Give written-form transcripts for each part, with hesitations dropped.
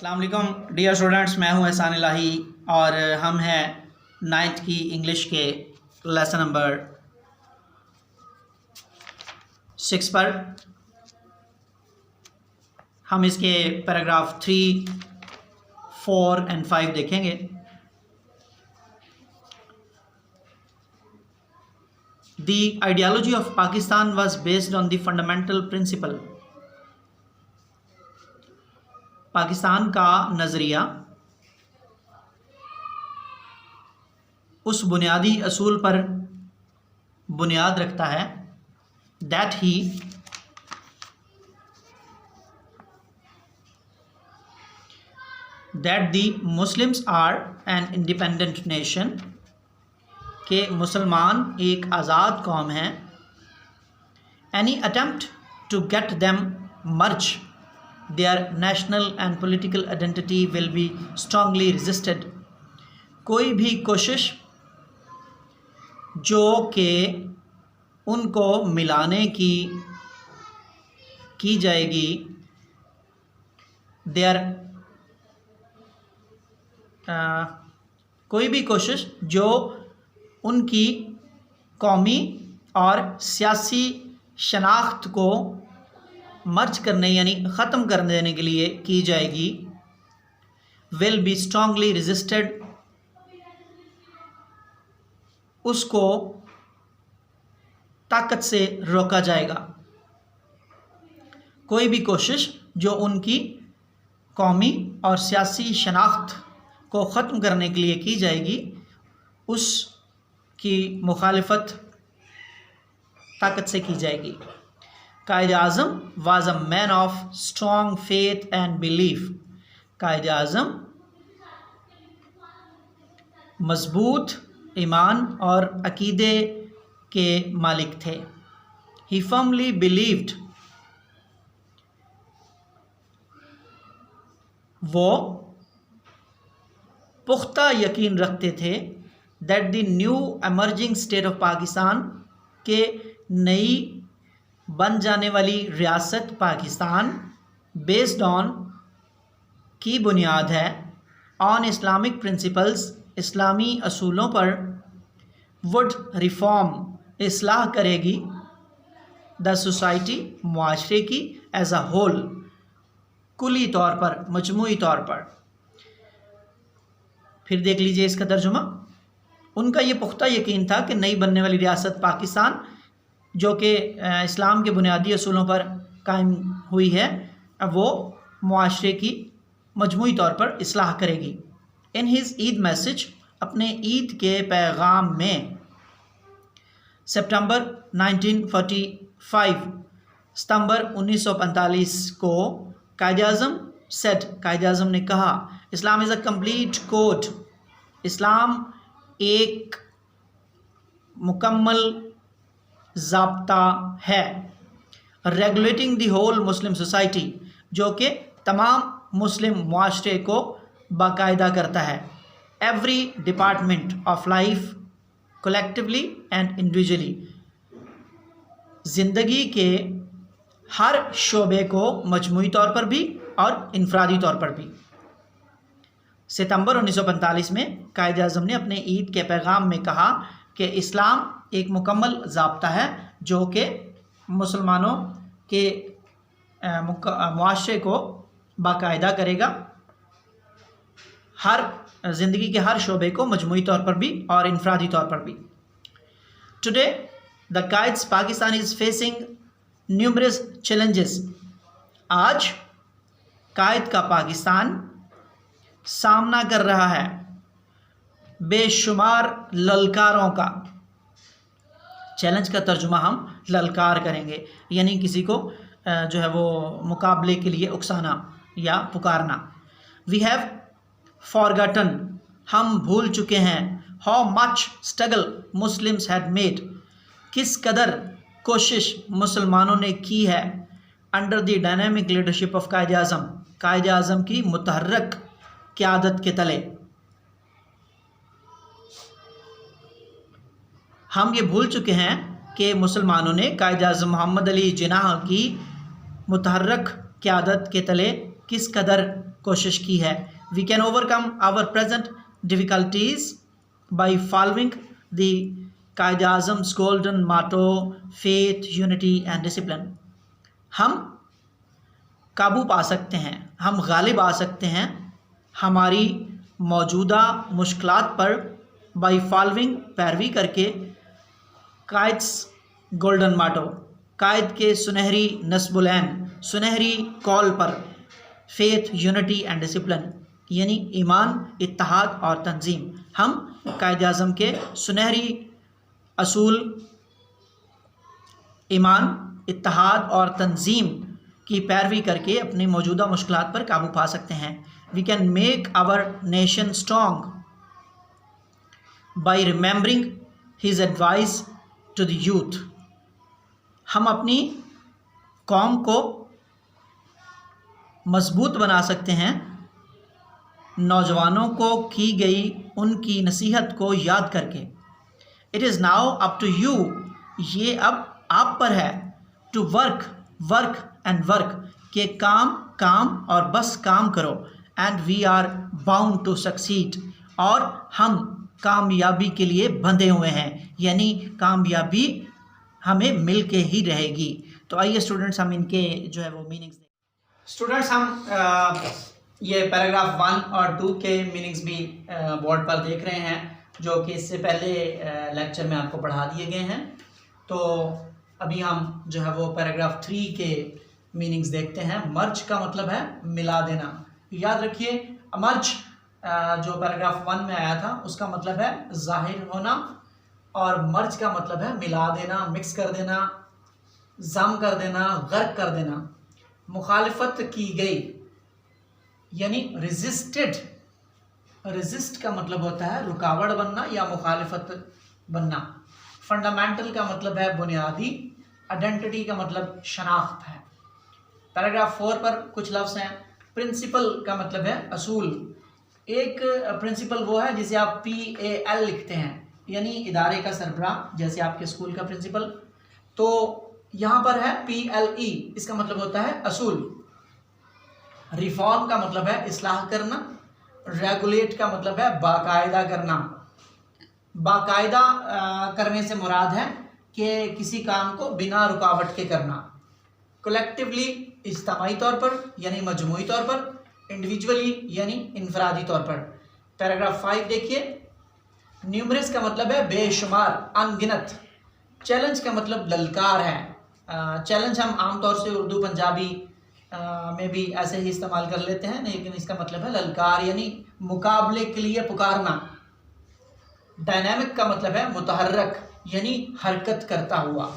अस्सलाम वालेकुम dear students, मैं हूं एहसान इलाही और हम हैं 9th की इंग्लिश के लेसन नंबर 6 पर। हम इसके पैराग्राफ 3, 4 and 5 देखेंगे। The ideology of Pakistan was based on the fundamental principle। Pakistan का नज़रिया उस बुनियादी असूल पर बुनियाद रखता है that the Muslims are an independent nation, के मुसलमान एक आज़ाद कौम हैं। Any attempt to get them merge their national and political identity will be strongly resisted। कोई भी कोशिश जो कि उनको मिलाने की जाएगी कोई भी कोशिश जो उनकी कौमी और सियासी शनाख्त को मर्ज करने यानी ख़त्म कर देने के लिए की जाएगी विल बी स्ट्रांगली रेजिस्टेड, उसको ताकत से रोका जाएगा। कोई भी कोशिश जो उनकी कौमी और सियासी शनाख्त को ख़त्म करने के लिए की जाएगी उसकी मुखालिफत ताकत से की जाएगी। Quaid-e-Azam was a man of strong faith and belief। Quaid-e-Azam मजबूत ईमान और अकीदे के मालिक थे। He firmly believed, वो पुख्ता यकीन रखते थे that the new emerging state of Pakistan, के नई बन जाने वाली रियासत पाकिस्तान बेस्ड ऑन की बुनियाद है ऑन इस्लामिक प्रिंसिपल्स, इस्लामी असूलों पर, वुड रिफॉर्म इस्लाह करेगी द सोसाइटी मुआशरे की एज अ होल, कुली तौर पर, मजमूई तौर पर। फिर देख लीजिए इसका तर्जुमा। उनका ये पुख्ता यकीन था कि नई बनने वाली रियासत पाकिस्तान जो कि इस्लाम के बुनियादी असूलों पर कायम हुई है वो मुआशरे की मजमूई तौर पर इस्लाह करेगी। इन हिज ईद मैसेज, अपने ईद के पैगाम में, सितंबर 1945 सितंबर 1945 को कायद-ए-आज़म सेड, कायद-ए-आज़म ने कहा, Islam is a complete code, इस्लाम एक मुकम्मल ज़ाब्ता है, regulating the whole Muslim society, जो कि तमाम मुस्लिम मुआशरे को बाकायदा करता है। Every department of life collectively and individually, ज़िंदगी के हर शोबे को मजमूई तौर पर भी और इनफरादी तौर पर भी। सितंबर 1945 में कायद-ए-आज़म ने अपने ईद के पैगाम में कहा कि इस्लाम एक मुकम्मल ज़ाब्ता है जो कि मुसलमानों के मुआशरे को बाकायदा करेगा, हर ज़िंदगी के हर शोबे को मजमूई तौर पर भी और इनफरादी तौर पर भी। Today the Quaid's Pakistan is facing numerous challenges. आज कायद का पाकिस्तान सामना कर रहा है बेशुमार ललकारों का। चैलेंज का तर्जुमा हम ललकार करेंगे, यानी किसी को जो है वो मुकाबले के लिए उकसाना या पुकारना। वी हैव फॉरगॉटन, हम भूल चुके हैं, how much struggle Muslims had made, किस कदर कोशिश मुसलमानों ने की है under the dynamic leadership of Quaid-e-Azam, Quaid-e-Azam की मुतहर्रक क़यादत के तले। हम ये भूल चुके हैं कि मुसलमानों ने कायद-ए-आज़म मोहम्मद अली जिन्नाह की मुतहर्रक क़यादत के तले किस कदर कोशिश की है। We can overcome our present difficulties by following the Quaid Azam's golden motto faith unity and discipline. हम काबू पा सकते हैं, हम गालिब आ सकते हैं हमारी मौजूदा मुश्किलात पर बाई फॉलोइंग पैरवी करके कायद्स गोल्डन माटो, कायद के सुनहरी नस्बुलैन, सुनहरी कॉल पर, फेथ यूनिटी एंड डिसिप्लिन यानी ईमान, इत्तेहाद और तंजीम। हम कायदे आज़म के सुनहरी असूल ईमान, इत्तेहाद और तंजीम की पैरवी करके अपनी मौजूदा मुश्किलात पर काबू पा सकते हैं। We can make our nation strong by remembering his advice to the youth. हम अपनी कौम को मजबूत बना सकते हैं नौजवानों को की गई उनकी नसीहत को याद करके। It is now up to you, ये अब आप पर है, to work work and work के काम काम और बस काम करो, and we are bound to succeed, और हम कामयाबी के लिए बंधे हुए हैं, यानी कामयाबी हमें मिल के ही रहेगी। तो आइए स्टूडेंट्स हम इनके जो है वो मीनिंग्स देखें। स्टूडेंट्स हम ये पैराग्राफ 1 और 2 के मीनिंग्स भी बोर्ड पर देख रहे हैं, जो कि इससे पहले लेक्चर में आपको पढ़ा दिए गए हैं। तो अभी हम जो है वो पैराग्राफ 3 के मीनिंग्स देखते हैं। मर्ज का मतलब है मिला देना। याद रखिए, मर्ज जो पैराग्राफ 1 में आया था उसका मतलब है जाहिर होना, और मर्ज का मतलब है मिला देना, मिक्स कर देना, जम कर देना, गर्क कर देना। मुखालिफत की गई यानी रेजिस्टेड। रेजिस्ट का मतलब होता है रुकावट बनना या मुखालिफत बनना। फंडामेंटल का मतलब है बुनियादी। आइडेंटिटी का मतलब शनाख्त है। पैराग्राफ 4 पर कुछ लफ्ज़ हैं। प्रिंसिपल का मतलब है असूल। एक प्रिंसिपल वो है जिसे आप PAL लिखते हैं, यानी इदारे का सरबराह, जैसे आपके स्कूल का प्रिंसिपल। तो यहाँ पर है PLE, इसका मतलब होता है असूल। रिफॉर्म का मतलब है इस्लाह करना। रेगुलेट का मतलब है बाकायदा करना। बाकायदा करने से मुराद है कि किसी काम को बिना रुकावट के करना। कलेक्टिवली इज्तिमाई तौर पर यानी मजमूई तौर पर। इंडिविजुअली यानी इनफरादी तौर पर। पैराग्राफ 5 देखिए। न्यूमरस का मतलब है बेशुमार, अनगिनत। चैलेंज का मतलब ललकार है। चैलेंज हम आमतौर से उर्दू पंजाबी में भी ऐसे ही इस्तेमाल कर लेते हैं, लेकिन इसका मतलब है ललकार यानी मुकाबले के लिए पुकारना। डायनामिक का मतलब है मुतहर्रक यानी हरकत करता हुआ।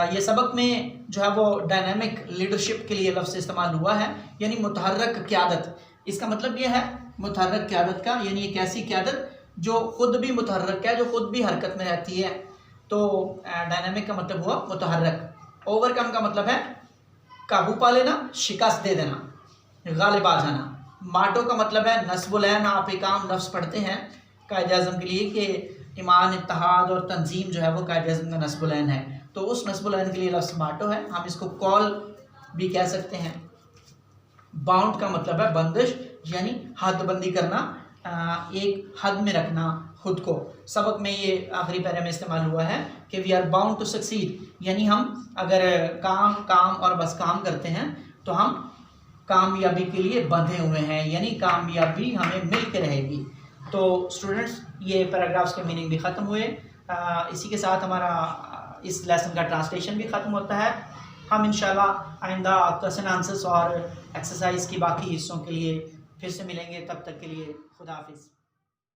ये सबक में जो है वो डायनामिक लीडरशिप के लिए लफ्ज़ इस्तेमाल हुआ है, यानी मुतहर्रक क़यादत। इसका मतलब ये है मुतहर्रक क़यादत का, यानी एक ऐसी क़यादत जो ख़ुद भी मुतहर्रक है, जो ख़ुद भी हरकत में रहती है। तो डायनामिक का मतलब हुआ मुतहर्रक। ओवरकम का मतलब है काबू पा लेना, शिकस्त दे देना, गालिब आ जाना। माटो का मतलब है नस्बुलैन। आप एक आम लफ्ज़ पढ़ते हैं कायदे आज़म के लिए कि ईमान, इत्तेहाद और तंजीम जो है वो कायदे आज़म का नस्बुलैन है। तो उस नस्बुलैन के लिए लफ्ज़ माटो है। हम इसको कॉल भी कह सकते हैं। बाउंड का मतलब है बंदिश यानी हदबंदी करना, एक हद में रखना खुद को। सबक में ये आखिरी पैरे में इस्तेमाल हुआ है कि we are bound to succeed, यानी हम अगर काम काम और बस काम करते हैं तो हम कामयाबी के लिए बंधे हुए हैं, यानी कामयाबी हमें मिल के रहेगी। तो स्टूडेंट्स ये पैराग्राफ्स के मीनिंग भी ख़त्म हुए। इसी के साथ हमारा इस लेसन का ट्रांसलेशन भी ख़त्म होता है। हम इंशाल्लाह आइंदा क्वेश्चन आंसर्स और एक्सरसाइज की बाकी हिस्सों के लिए फिर से मिलेंगे। तब तक के लिए खुदा हाफिज़।